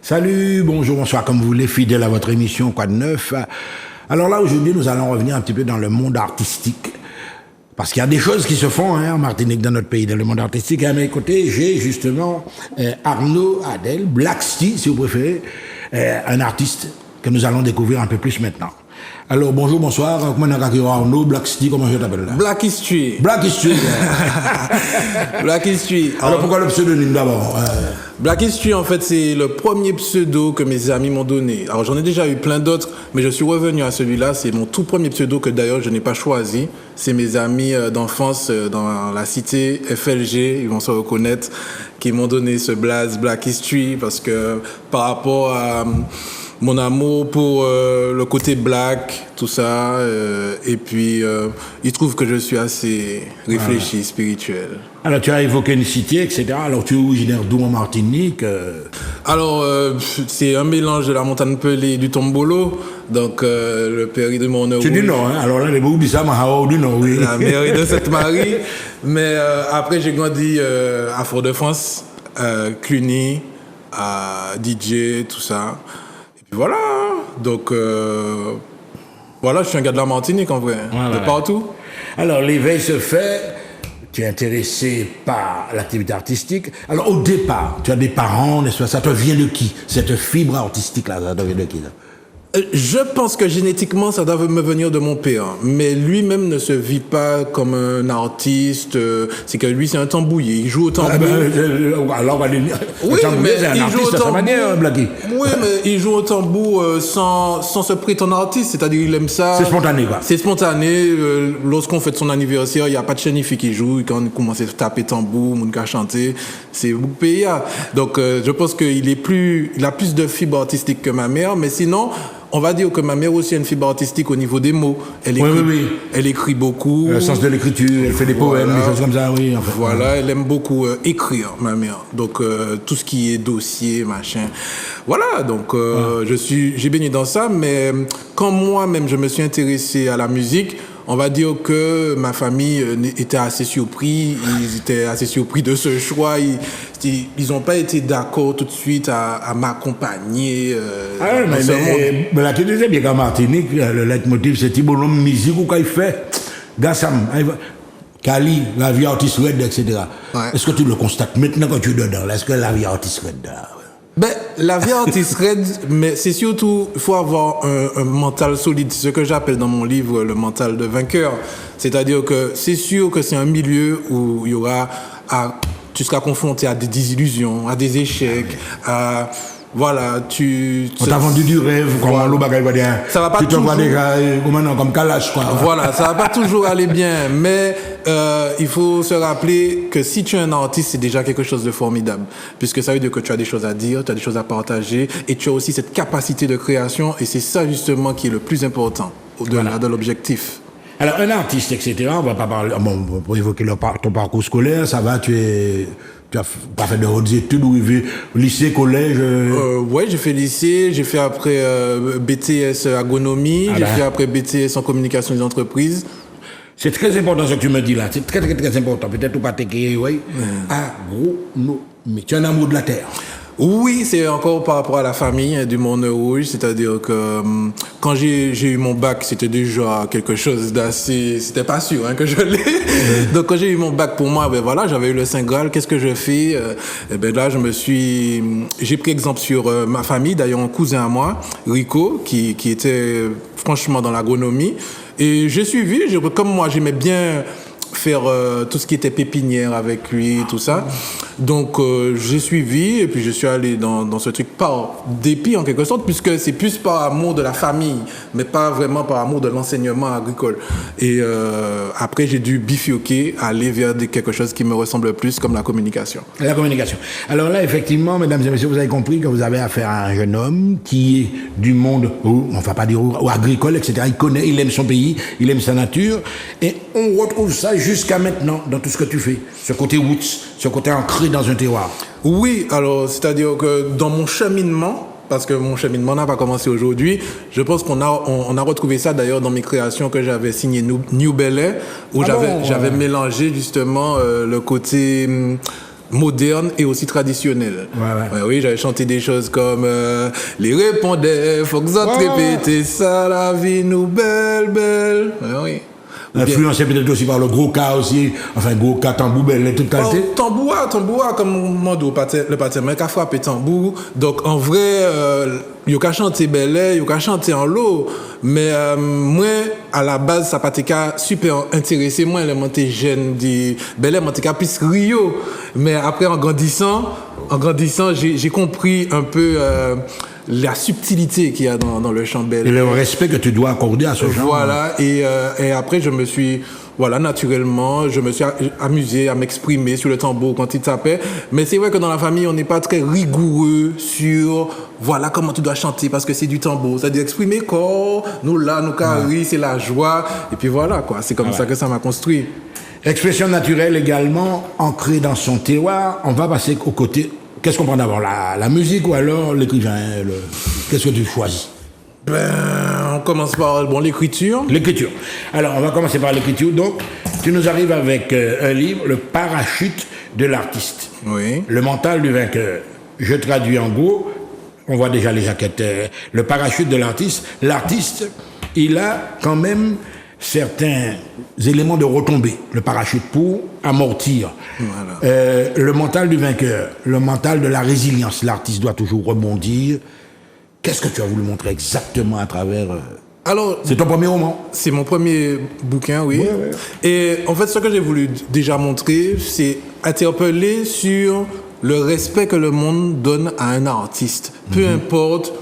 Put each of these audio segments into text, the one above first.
Salut, bonjour, bonsoir, comme vous voulez, fidèle à votre émission Quoi de neuf. Alors là, aujourd'hui, nous allons revenir un petit peu dans le monde artistique. Parce qu'il y a des choses qui se font en Martinique, dans notre pays, dans le monde artistique. Et à mes côtés, j'ai justement Arnaud Adel, Black Sty, si vous préférez, un artiste que nous allons découvrir un peu plus maintenant. Alors, bonjour, bonsoir. Comment Arnaud, Black Sty, comment je t'appelle là? Black History. Black History. Black History. Alors, pourquoi le pseudonyme d'abord? Black History, en fait, c'est le premier pseudo que mes amis m'ont donné. Alors, j'en ai déjà eu plein d'autres, mais je suis revenu à celui-là. C'est mon tout premier pseudo que d'ailleurs je n'ai pas choisi. C'est mes amis d'enfance dans la cité FLG, ils vont se reconnaître, qui m'ont donné ce blaze Black History parce que par rapport à mon amour pour le côté black, tout ça, et puis ils trouvent que je suis assez réfléchi, spirituel. Alors tu as évoqué une cité, etc. Alors tu es originaire d'où en Martinique? Alors c'est un mélange de la montagne Pelée et du Tombolo, donc le péri de Montnerouge. C'est du Nord, hein? Alors là les Boubis, ça m'a du Nord, oui. La mairie de Sainte-Marie, mais après j'ai grandi à Fort-de-France, Cluny, à DJ, tout ça. Voilà, donc voilà, je suis un gars de la Martinique en vrai, de partout. Alors l'éveil se fait, tu es intéressé par l'activité artistique. Alors au départ, tu as des parents, n'est-ce pas? Ça te vient de qui? Cette fibre artistique là, ça te vient de qui là? Je pense que génétiquement, ça doit me venir de mon père. Mais lui-même ne se vit pas comme un artiste. C'est que lui, c'est un tambouillé. Il joue au tambour. Alors, oui, mais c'est un il joue artiste au à sa tambour. manière, Blacky. Oui, mais il joue au tambour sans se prétendre artiste. C'est-à-dire, il aime ça. C'est spontané, quoi. C'est spontané. Lorsqu'on fête son anniversaire, il n'y a pas de chenille qui joue. Quand on commence à taper tambour, on a chanter, c'est beaucoup payé. Donc, je pense qu'il a plus de fibre artistique que ma mère. Mais sinon, on va dire que ma mère aussi a une fibre artistique au niveau des mots. Elle écrit, elle écrit beaucoup. Le sens de l'écriture, elle fait des poèmes, des choses comme ça, oui. En fait. Voilà, elle aime beaucoup écrire, ma mère. Donc, tout ce qui est dossier, machin. Voilà, donc j'ai baigné dans ça, mais quand moi-même je me suis intéressé à la musique, on va dire que ma famille était assez surpris. Ils étaient assez surpris de ce choix. Ils n'ont pas été d'accord tout de suite à m'accompagner. Mais là, tu disais bien qu'en Martinique, le leitmotiv, c'est Tibolom musique ou qu'il fait. Gassam, Kali, la vie artiste red, etc. Ouais. Est-ce que tu le constates maintenant quand tu es dedans? Est-ce que la vie artiste red? Ben, la vie artiste red, mais c'est surtout, il faut avoir un mental solide. C'est ce que j'appelle dans mon livre le mental de vainqueur. C'est-à-dire que c'est sûr que c'est un milieu où il y aura tu seras confronté à des désillusions, à des échecs, voilà, on t'a vendu du rêve, voilà. Ça va pas tu toujours. Tu te vois comme Kalash, quoi. Voilà, ça va pas toujours aller bien, mais il faut se rappeler que si tu es un artiste, c'est déjà quelque chose de formidable, puisque ça veut dire que tu as des choses à dire, tu as des choses à partager, et tu as aussi cette capacité de création, et c'est ça justement qui est le plus important au-delà de l'objectif. Alors, un artiste, etc., on va pas parler, bon, pour évoquer ton parcours scolaire, ça va, tu as pas fait de hautes études ou lycée, collège? Oui, j'ai fait lycée, j'ai fait après BTS agronomie, j'ai fait après BTS en communication des entreprises. C'est très important ce que tu me dis là, c'est très très très important. Peut-être ou pas t'écrire, oui. Agronomie, tu as un amour de la terre. Oui, c'est encore par rapport à la famille du Montnerouge, c'est-à-dire que quand j'ai eu mon bac, c'était déjà quelque chose d'assez... C'était pas sûr que je l'ai. Donc quand j'ai eu mon bac pour moi, ben voilà, j'avais eu le Saint Graal, qu'est-ce que je fais? Et ben là, j'ai pris exemple sur ma famille, d'ailleurs un cousin à moi, Rico, qui était franchement dans l'agronomie. Et j'ai suivi, comme moi j'aimais bien faire tout ce qui était pépinière avec lui, tout ça. Donc j'ai suivi et puis je suis allé dans ce truc par dépit en quelque sorte, puisque c'est plus par amour de la famille, mais pas vraiment par amour de l'enseignement agricole. Et après j'ai dû bifurquer, aller vers quelque chose qui me ressemble plus, comme la communication. La communication. Alors là, effectivement, mesdames et messieurs, vous avez compris que vous avez affaire à un jeune homme qui est du monde, enfin pas dire agricole, etc. Il connaît, il aime son pays, il aime sa nature, et on retrouve ça jusqu'à maintenant dans tout ce que tu fais. Ce côté roots, ce côté ancré dans un terroir. Oui, alors c'est-à-dire que dans mon cheminement, parce que mon cheminement n'a pas commencé aujourd'hui, je pense qu'on a retrouvé ça d'ailleurs dans mes créations que j'avais signées New Bel Air, où j'avais mélangé justement le côté moderne et aussi traditionnelle. Ouais. Oui, j'avais chanté des choses comme les répondait, faut que vous répétez ça, la vie nous belle, belle. Oui. Influencé peut-être aussi par le gros cas aussi, enfin gros cas tambour, belle, toute qualité. Tambour, comme on dit le patin, mais qu'à frapper tambour. Donc en vrai, il y a qu'à chanter belle, il y a qu'à chanter en l'eau. Mais moi, à la base, ça pas été super intéressé. Moi, l'élémenté jeune dit belle, moi, t'es plus Rio. Mais après, en grandissant, j'ai compris un peu la subtilité qu'il y a dans le chant belle. Et le respect que tu dois accorder à ce genre. Voilà, et après, naturellement, je me suis amusé à m'exprimer sur le tambour quand il tapait. Mais c'est vrai que dans la famille, on n'est pas très rigoureux sur, voilà comment tu dois chanter parce que c'est du tambour. C'est-à-dire exprimer corps, nous là, nous carrés, c'est la joie. Et puis voilà, quoi. C'est comme ça que ça m'a construit. Expression naturelle également, ancrée dans son terroir. On va passer au côté. Qu'est-ce qu'on prend d'abord, la musique ou alors l'écrivain? Qu'est-ce que tu choisis? On commence par l'écriture. L'écriture. Alors, on va commencer par l'écriture. Donc, tu nous arrives avec un livre, Le parachute de l'artiste. Oui. Le mental du vainqueur. Je traduis en gros, on voit déjà les jaquettes. Le parachute de l'artiste. L'artiste, il a quand même certains éléments de retombée. Le parachute pour amortir. Voilà. Le mental du vainqueur. Le mental de la résilience. L'artiste doit toujours rebondir. Qu'est-ce que tu as voulu montrer exactement à travers... Alors, c'est ton premier roman? C'est mon premier bouquin, oui. Ouais. Et en fait, ce que j'ai voulu déjà montrer, c'est interpeller sur le respect que le monde donne à un artiste. Peu importe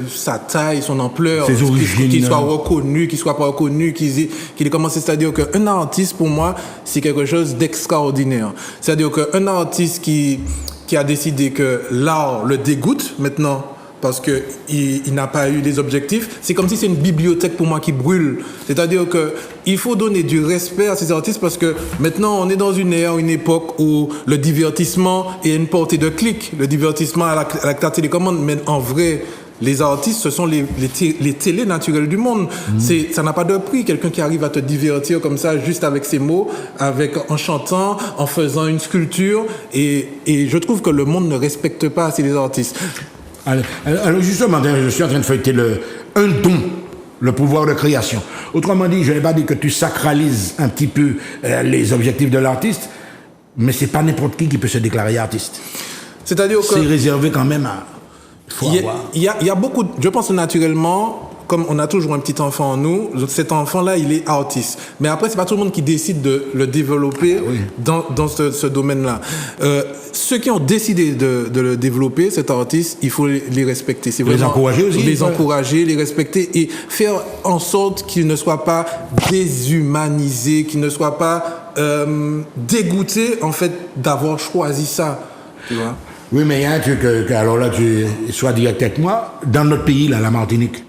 sa taille, son ampleur, ses origines, qu'il soit reconnu, qu'il soit pas reconnu, qu'il ait commencé. C'est-à-dire qu'un artiste, pour moi, c'est quelque chose d'extraordinaire. C'est-à-dire qu'un artiste qui a décidé que l'art le dégoûte maintenant, parce qu'il n'a pas eu des objectifs. C'est comme si c'est une bibliothèque pour moi qui brûle. C'est-à-dire qu'il faut donner du respect à ces artistes parce que maintenant, on est dans une époque où le divertissement est une portée de clic. Le divertissement à la télécommande, mais en vrai, les artistes, ce sont les télés naturelles du monde. Ça n'a pas de prix. Quelqu'un qui arrive à te divertir comme ça, juste avec ses mots, en chantant, en faisant une sculpture. Et je trouve que le monde ne respecte pas assez les artistes. Alors justement, je suis en train de feuilleter un don, le pouvoir de création. Autrement dit, je n'ai pas dit que tu sacralises un petit peu les objectifs de l'artiste, mais c'est pas n'importe qui peut se déclarer artiste. C'est-à-dire que... C'est réservé quand même à... Il y a beaucoup... Je pense que naturellement, comme on a toujours un petit enfant en nous, cet enfant-là, il est artiste. Mais après, c'est pas tout le monde qui décide de le développer dans ce domaine-là. Ceux qui ont décidé de le développer, cet artiste, il faut les respecter. C'est vraiment les encourager aussi. Les encourager, les respecter et faire en sorte qu'ils ne soient pas déshumanisés, qu'ils ne soient pas dégoûtés, en fait, d'avoir choisi ça. Tu vois? Oui, mais il y a un truc, alors là, tu sois direct avec moi. Dans notre pays, là, la Martinique,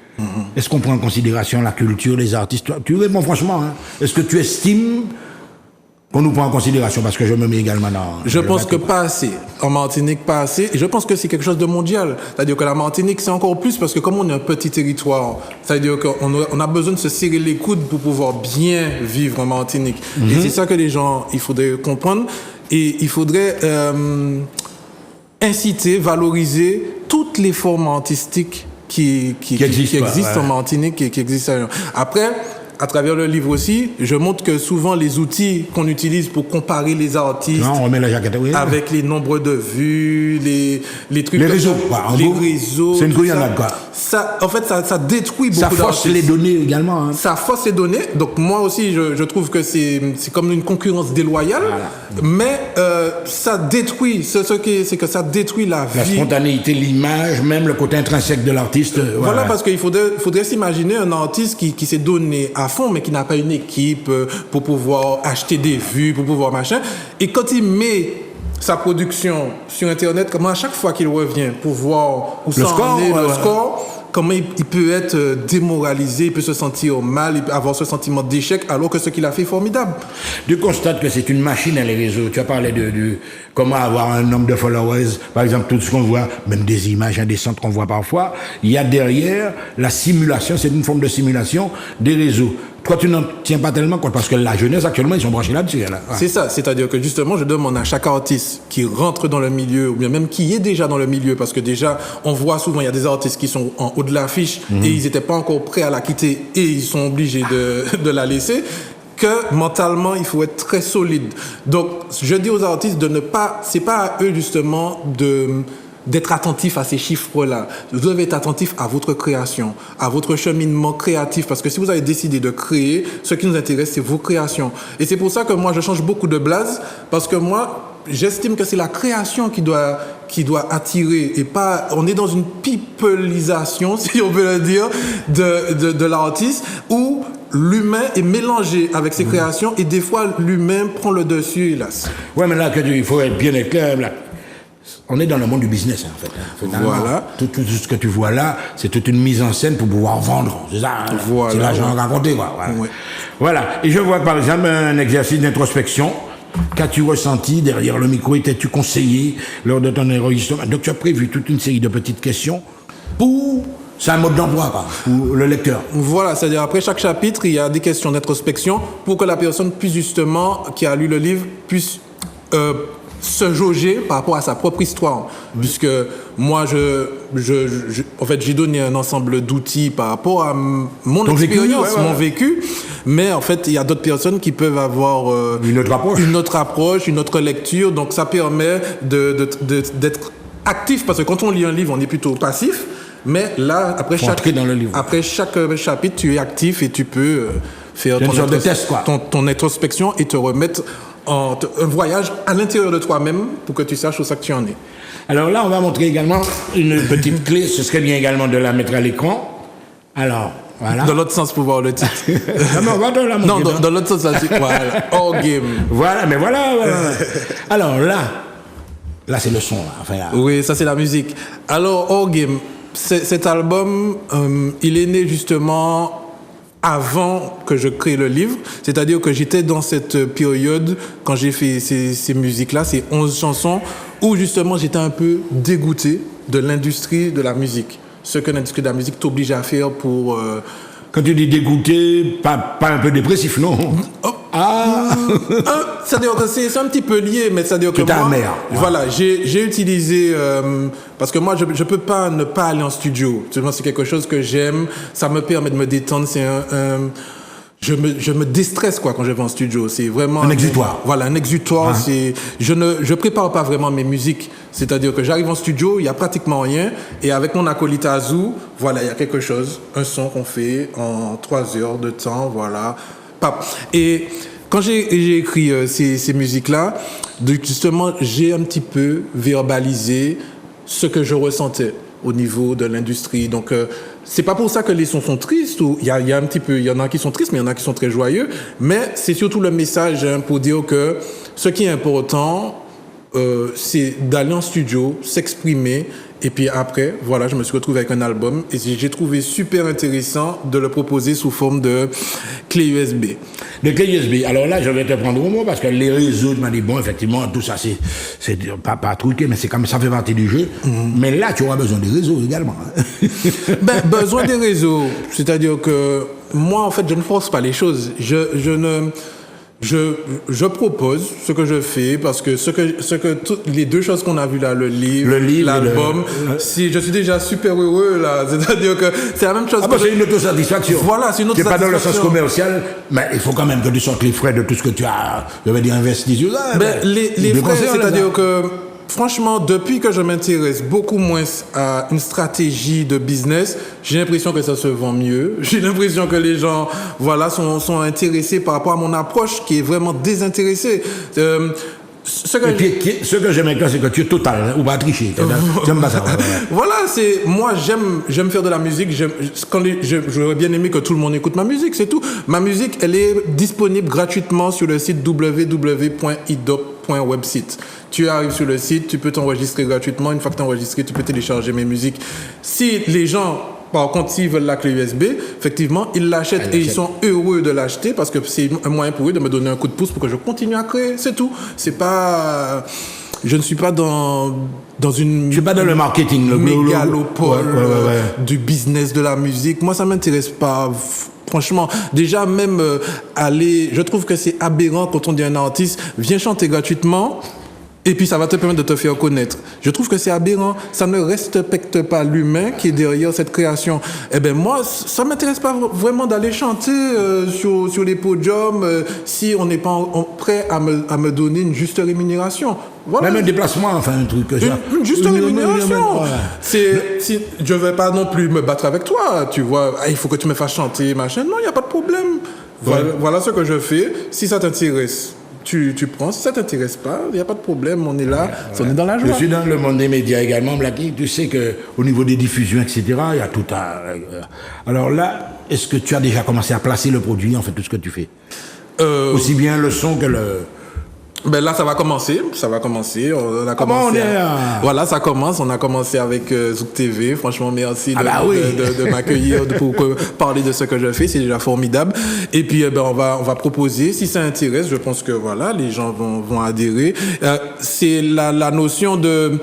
est-ce qu'on prend en considération la culture, les artistes? Tu réponds franchement, hein. Est-ce que tu estimes qu'on nous prend en considération? Parce que je me mets également dans... Je pense que pas assez. En Martinique, pas assez. Et je pense que c'est quelque chose de mondial. C'est-à-dire que la Martinique, c'est encore plus parce que comme on est un petit territoire, c'est-à-dire qu'on a besoin de se serrer les coudes pour pouvoir bien vivre en Martinique. Et c'est ça que les gens, il faudrait comprendre. Et il faudrait inciter, valoriser toutes les formes artistiques qui existent en Martinique et qui existent ailleurs. Après, à travers le livre aussi, je montre que souvent les outils qu'on utilise pour comparer les artistes on remet la jaquette, avec les nombres de vues, les trucs... Les réseaux, réseaux... C'est une couillonnade, quoi. En fait, ça détruit beaucoup d'artistes. Ça fausse les données également. Hein. Ça fausse les données. Donc moi aussi, je trouve que c'est comme une concurrence déloyale. Voilà. Mais ça détruit, c'est que ça détruit la vie. La spontanéité, l'image, même le côté intrinsèque de l'artiste. Voilà, parce qu'il faudrait s'imaginer un artiste qui s'est donné à fond, mais qui n'a pas une équipe pour pouvoir acheter des vues, pour pouvoir machin. Et quand il met sa production sur Internet, comment à chaque fois qu'il revient pour voir où ça en est, le score, comment il peut être démoralisé, il peut se sentir mal, il peut avoir ce sentiment d'échec, alors que ce qu'il a fait est formidable. Tu constates que c'est une machine à les réseaux. Tu as parlé de comment avoir un nombre de followers, par exemple, tout ce qu'on voit, même des images indécentes qu'on voit parfois, il y a derrière la simulation, c'est une forme de simulation des réseaux. toi, tu n'en tiens pas tellement compte parce que la jeunesse, actuellement, ils sont branchés là-dessus. Là. Ouais. C'est ça, c'est-à-dire que justement, je demande à chaque artiste qui rentre dans le milieu, ou bien même qui est déjà dans le milieu, parce que déjà, on voit souvent, il y a des artistes qui sont en haut de l'affiche et ils n'étaient pas encore prêts à la quitter et ils sont obligés de la laisser, que mentalement, il faut être très solide. Donc, je dis aux artistes de ne pas, c'est pas à eux justement d'être attentif à ces chiffres-là. Vous devez être attentif à votre création, à votre cheminement créatif, parce que si vous avez décidé de créer, ce qui nous intéresse, c'est vos créations. Et c'est pour ça que moi, je change beaucoup de blase, parce que moi, j'estime que c'est la création qui doit attirer, et pas, on est dans une peopleisation, si on peut le dire, de l'artiste, où l'humain est mélangé avec ses créations, et des fois, l'humain prend le dessus, hélas. Ouais, mais là, il faut être bien clair, là. On est dans le monde du business, en fait. Voilà. Tout ce que tu vois là, c'est toute une mise en scène pour pouvoir vendre. C'est ça. Hein? Voilà. C'est l'argent raconté, quoi. Voilà. Ouais. Voilà. Et je vois, par exemple, un exercice d'introspection. Qu'as-tu ressenti derrière le micro? Étais-tu conseillé lors de ton enregistrement? Donc, tu as prévu toute une série de petites questions pour... C'est un mode d'emploi, quoi, pour le lecteur. Voilà, c'est-à-dire après chaque chapitre, il y a des questions d'introspection pour que la personne puisse justement, qui a lu le livre, puisse... se jauger par rapport à sa propre histoire. Oui. Puisque moi, en fait, j'ai donné un ensemble d'outils par rapport à mon expérience, mon vécu. Mais en fait, il y a d'autres personnes qui peuvent avoir une autre approche, une autre lecture. Donc, ça permet d'être actif. Parce que quand on lit un livre, on est plutôt passif. Mais là, après chaque chapitre, tu es actif et tu peux faire ton introspection et te remettre un voyage à l'intérieur de toi-même pour que tu saches où ça que tu en es. Alors là, on va montrer également une petite clé. Ce serait bien également de la mettre à l'écran. Alors, voilà. Dans l'autre sens pour voir le titre. Non, dans l'autre sens, voilà. All game. Voilà, mais voilà. Alors là, c'est le son. Là. Enfin, là. Oui, ça c'est la musique. Alors, All game, cet album, il est né justement... avant que je crée le livre, c'est-à-dire que j'étais dans cette période, quand j'ai fait ces musiques-là, ces 11 chansons, où justement j'étais un peu dégoûté de l'industrie de la musique. Ce que l'industrie de la musique t'oblige à faire pour... Quand tu dis dégoûté, pas un peu dépressif, non? C'est-à-dire que c'est un petit peu lié, mais c'est-à-dire que moi... Ouais. Voilà, j'ai utilisé... parce que moi, je ne peux pas ne pas aller en studio. C'est quelque chose que j'aime. Ça me permet de me détendre. C'est je me déstresse quoi quand je vais en studio. C'est vraiment... Un exutoire. Voilà, un exutoire. Je prépare pas vraiment mes musiques. C'est-à-dire que j'arrive en studio, il n'y a pratiquement rien. Et avec mon acolyte Azou, voilà, il y a quelque chose. Un son qu'on fait en 3 heures de temps, voilà. Et quand j'ai écrit ces musiques-là, justement, j'ai un petit peu verbalisé ce que je ressentais au niveau de l'industrie. Donc, c'est pas pour ça que les sons sont tristes. Il y a un petit peu, il y en a qui sont tristes, mais il y en a qui sont très joyeux. Mais c'est surtout le message pour dire que ce qui est important, c'est d'aller en studio, s'exprimer. Et puis après, voilà, je me suis retrouvé avec un album et j'ai trouvé super intéressant de le proposer sous forme de clé USB. De clé USB. Alors là, je vais te prendre au mot parce que les réseaux, tu m'as dit, bon, effectivement, tout ça, c'est pas truqué, mais c'est comme ça fait partie du jeu. Mais là, tu auras besoin des réseaux également. Besoin des réseaux. C'est-à-dire que moi, en fait, je ne force pas les choses. Je propose ce que je fais parce que les deux choses qu'on a vues là, le livre, l'album, si je suis déjà super heureux là, c'est-à-dire que c'est la même chose. C'est une autosatisfaction. Voilà, c'est une autosatisfaction. C'est pas dans le sens commercial, mais il faut quand même que tu sortes les frais de tout ce que tu as, je vais dire, investi. Les frais, c'est-à-dire que franchement, depuis que je m'intéresse beaucoup moins à une stratégie de business, j'ai l'impression que ça se vend mieux. J'ai l'impression que les gens, voilà, sont intéressés par rapport à mon approche qui est vraiment désintéressée. Ce que j'aime avec toi, c'est que tu es total, hein, ou pas tricher. J'aime pas ça. Voilà, moi, j'aime faire de la musique. J'aurais bien aimé que tout le monde écoute ma musique, c'est tout. Ma musique, elle est disponible gratuitement sur le site www.idop.website. Tu arrives sur le site, tu peux t'enregistrer gratuitement. Une fois que tu es enregistré, tu peux télécharger mes musiques. Si les gens, par contre, s'ils veulent la clé USB, effectivement, ils l'achètent et ils sont heureux de l'acheter parce que c'est un moyen pour eux de me donner un coup de pouce pour que je continue à créer. C'est tout. C'est pas... Je ne suis pas dans une... Je suis pas dans le marketing, le mégalopole du business de la musique. Moi, ça m'intéresse pas Franchement, déjà même je trouve que c'est aberrant quand on dit à un artiste, viens chanter gratuitement. Et puis ça va te permettre de te faire connaître. Je trouve que c'est aberrant. Ça ne respecte pas l'humain qui est derrière cette création. Eh ben moi, ça m'intéresse pas vraiment d'aller chanter sur les podiums si on n'est pas prêt à me donner une juste rémunération. Voilà. Même un déplacement, enfin un truc que ça. Une juste rémunération. Si je vais pas non plus me battre avec toi, tu vois. Il faut que tu me fasses chanter, machin. Non, il n'y a pas de problème. Voilà ce que je fais. Si ça t'intéresse, tu prends. Si ça t'intéresse pas, il n'y a pas de problème. On est là, on est dans la joie. Je suis dans le monde des médias également, Blacky. Tu sais qu'au niveau des diffusions, etc., il y a tout à... Alors là, est-ce que tu as déjà commencé à placer le produit, en fait, tout ce que tu fais aussi bien le son que le... Ben là, ça va commencer. On a commencé. Voilà, ça commence. On a commencé avec Zouk TV. Franchement, merci de m'accueillir pour parler de ce que je fais. C'est déjà formidable. Et puis, on va proposer. Si ça intéresse, je pense que voilà, les gens vont adhérer. C'est la notion de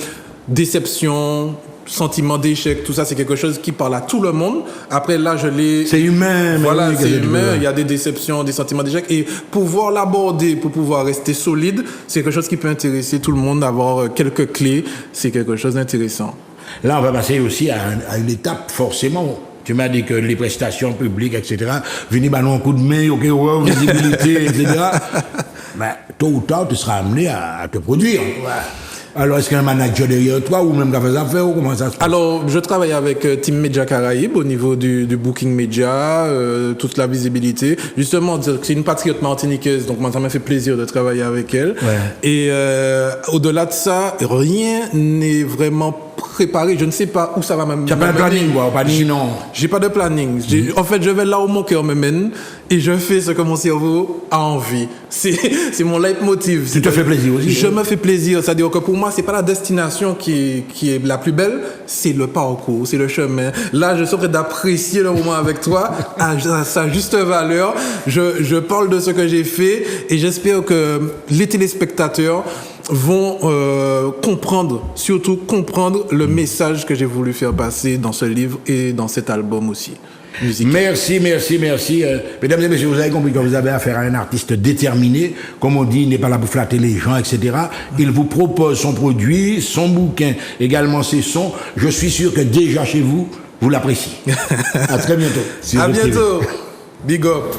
déception, sentiment d'échec, tout ça, c'est quelque chose qui parle à tout le monde. Après, là, c'est humain. Voilà, c'est humain. Il y a des déceptions, des sentiments d'échec. Et pouvoir l'aborder, pour pouvoir rester solide, c'est quelque chose qui peut intéresser tout le monde. Avoir quelques clés, c'est quelque chose d'intéressant. Là, on va passer aussi à une étape, forcément. Tu m'as dit que les prestations publiques, etc., venir ballon un coup de main, ok, visibilité, etc. Mais tôt ou tard, tu seras amené à te produire. Ouais. Alors, est-ce qu'il y a un manager derrière toi ou même qui a fait des affaires ou comment ça se passe? Alors, je travaille avec Team Media Caraïbes au niveau du booking média, toute la visibilité. Justement, c'est une patriote martiniquaise, donc moi, ça m'a fait plaisir de travailler avec elle. Ouais. Et au-delà de ça, rien n'est vraiment préparé. Je ne sais pas où ça va m'amener. Tu n'as pas de planning, quoi? Non. J'ai pas de planning. En fait, je vais là où mon cœur me mène et je fais ce que mon cerveau a envie. C'est mon leitmotiv. Tu te fais plaisir aussi? Je me fais plaisir. C'est-à-dire que pour moi, c'est pas la destination qui est la plus belle, c'est le parcours, c'est le chemin. Là, je suis en train d'apprécier le moment avec toi à sa juste valeur. Je parle de ce que j'ai fait et j'espère que les téléspectateurs vont surtout comprendre le message que j'ai voulu faire passer dans ce livre et dans cet album aussi. Musical. Merci. Mesdames et messieurs, vous avez compris que vous avez affaire à un artiste déterminé. Comme on dit, il n'est pas là pour flatter les gens, etc. Il vous propose son produit, son bouquin, également ses sons. Je suis sûr que déjà chez vous, vous l'appréciez. À très bientôt. À bientôt. Big up.